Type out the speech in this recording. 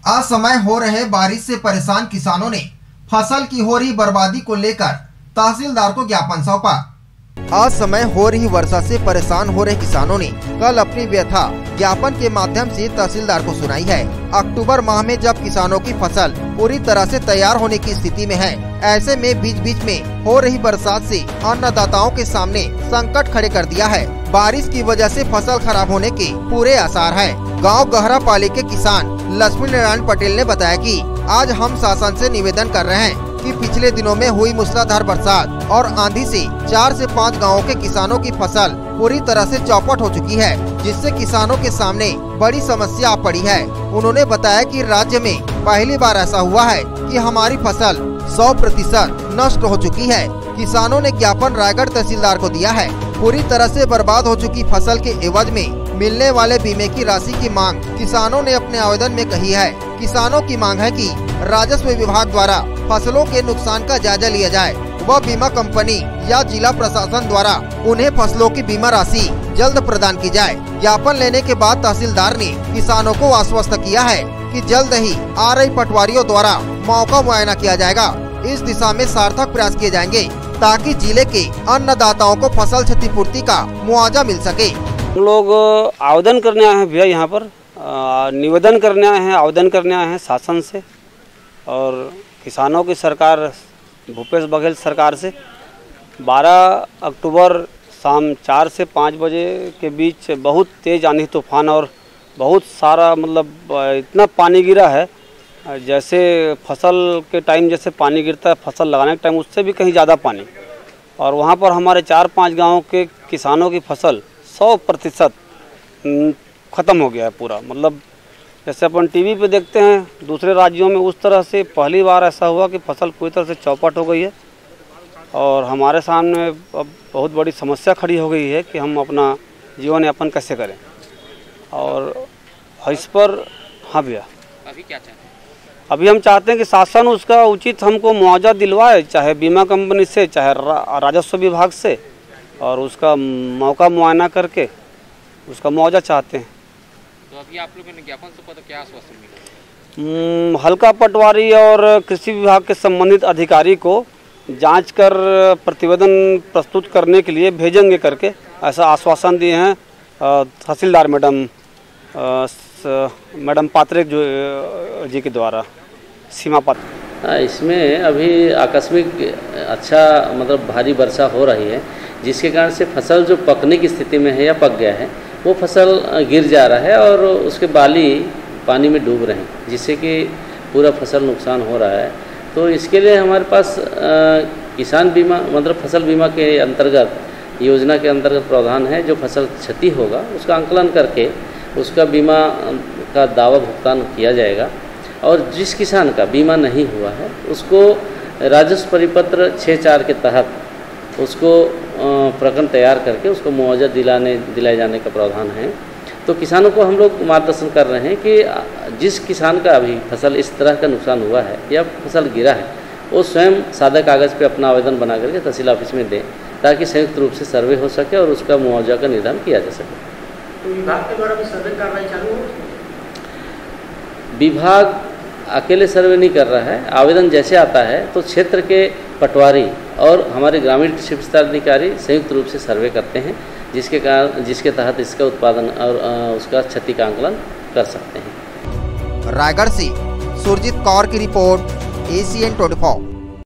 असमय हो रहे बारिश से परेशान किसानों ने फसल की हो रही बर्बादी को लेकर तहसीलदार को ज्ञापन सौंपा। असमय हो रही वर्षा से परेशान हो रहे किसानों ने कल अपनी व्यथा ज्ञापन के माध्यम से तहसीलदार को सुनाई है। अक्टूबर माह में जब किसानों की फसल पूरी तरह से तैयार होने की स्थिति में है, ऐसे में बीच बीच में हो रही बरसात से अन्नदाताओं के सामने संकट खड़े कर दिया है। बारिश की वजह से फसल खराब होने के पूरे आसार है। गांव गहरापाली के किसान लक्ष्मी नारायण पटेल ने बताया कि आज हम शासन से निवेदन कर रहे हैं कि पिछले दिनों में हुई मूसलाधार बरसात और आंधी से 4 से 5 गांवों के किसानों की फसल पूरी तरह से चौपट हो चुकी है, जिससे किसानों के सामने बड़ी समस्या आ पड़ी है। उन्होंने बताया कि राज्य में पहली बार ऐसा हुआ है कि हमारी फसल 100% नष्ट हो चुकी है। किसानों ने ज्ञापन रायगढ़ तहसीलदार को दिया है। पूरी तरह से बर्बाद हो चुकी फसल के एवज में मिलने वाले बीमे की राशि की मांग किसानों ने अपने आवेदन में कही है। किसानों की मांग है कि राजस्व विभाग द्वारा फसलों के नुकसान का जायजा लिया जाए व बीमा कंपनी या जिला प्रशासन द्वारा उन्हें फसलों की बीमा राशि जल्द प्रदान की जाए। ज्ञापन लेने के बाद तहसीलदार ने किसानों को आश्वस्त किया है कि जल्द ही आ रही पटवारियों द्वारा मौका मुआयना किया जाएगा। इस दिशा में सार्थक प्रयास किए जाएंगे ताकि जिले के अन्नदाताओं को फसल क्षतिपूर्ति का मुआवजा मिल सके। हम लोग आवेदन करने आए हैं भैया, यहाँ पर निवेदन करने आए हैं, आवेदन करने आए हैं शासन से और किसानों की सरकार भूपेश बघेल सरकार से 12 अक्टूबर शाम 4 से 5 बजे के बीच बहुत तेज़ आंधी तूफान और बहुत सारा इतना पानी गिरा है, जैसे फसल के टाइम जैसे पानी गिरता है फसल लगाने के टाइम उससे भी कहीं ज़्यादा पानी। और वहाँ पर हमारे 4-5 गाँव के किसानों की फसल 100% ख़त्म हो गया है पूरा। जैसे अपन टीवी पे देखते हैं दूसरे राज्यों में, उस तरह से पहली बार ऐसा हुआ कि फसल पूरी तरह से चौपट हो गई है और हमारे सामने अब बहुत बड़ी समस्या खड़ी हो गई है कि हम अपना जीवन यापन कैसे करें। और इस पर हाँ भैया, अभी क्या चाहते हैं? अभी हम चाहते हैं कि शासन उसका उचित हमको मुआवजा दिलवाए, चाहे बीमा कंपनी से चाहे राजस्व विभाग से, और उसका मौका मुआयना करके उसका मुआवजा चाहते हैं। तो अभी आप लोगों ने ज्ञापन सौंपा तो क्या आश्वासन मिला? हल्का पटवारी और कृषि विभाग के संबंधित अधिकारी को जांच कर प्रतिवेदन प्रस्तुत करने के लिए भेजेंगे करके ऐसा आश्वासन दिए हैं तहसीलदार मैडम पात्रे जी के द्वारा, सीमा पात्र। इसमें अभी आकस्मिक भारी वर्षा हो रही है, जिसके कारण से फसल जो पकने की स्थिति में है या पक गया है वो फसल गिर जा रहा है और उसके बाली पानी में डूब रहे हैं, जिससे कि पूरा फसल नुकसान हो रहा है। तो इसके लिए हमारे पास किसान बीमा फसल बीमा के अंतर्गत योजना के अंतर्गत प्रावधान है। जो फसल क्षति होगा उसका आंकलन करके उसका बीमा का दावा भुगतान किया जाएगा और जिस किसान का बीमा नहीं हुआ है उसको राजस्व परिपत्र 6-4 के तहत उसको प्रकरण तैयार करके उसको मुआवजा दिलाए जाने का प्रावधान है। तो किसानों को हम लोग मार्गदर्शन कर रहे हैं कि जिस किसान का अभी फसल इस तरह का नुकसान हुआ है या फसल गिरा है वो स्वयं सादा कागज़ पे अपना आवेदन बना करके तहसील ऑफिस में दें, ताकि संयुक्त रूप से सर्वे हो सके और उसका मुआवजा का निर्धारण किया जा सके। तो विभाग के द्वारा भी सर्वे कार्रवाई चालू हो? विभाग अकेले सर्वे नहीं कर रहा है। आवेदन जैसे आता है तो क्षेत्र के पटवारी और हमारे ग्रामीण कृषि विस्तार अधिकारी संयुक्त रूप से सर्वे करते हैं, जिसके तहत इसका उत्पादन और उसका क्षति का आंकलन कर सकते हैं। रायगढ़ से सुरजीत कौर की रिपोर्ट, ACN 24।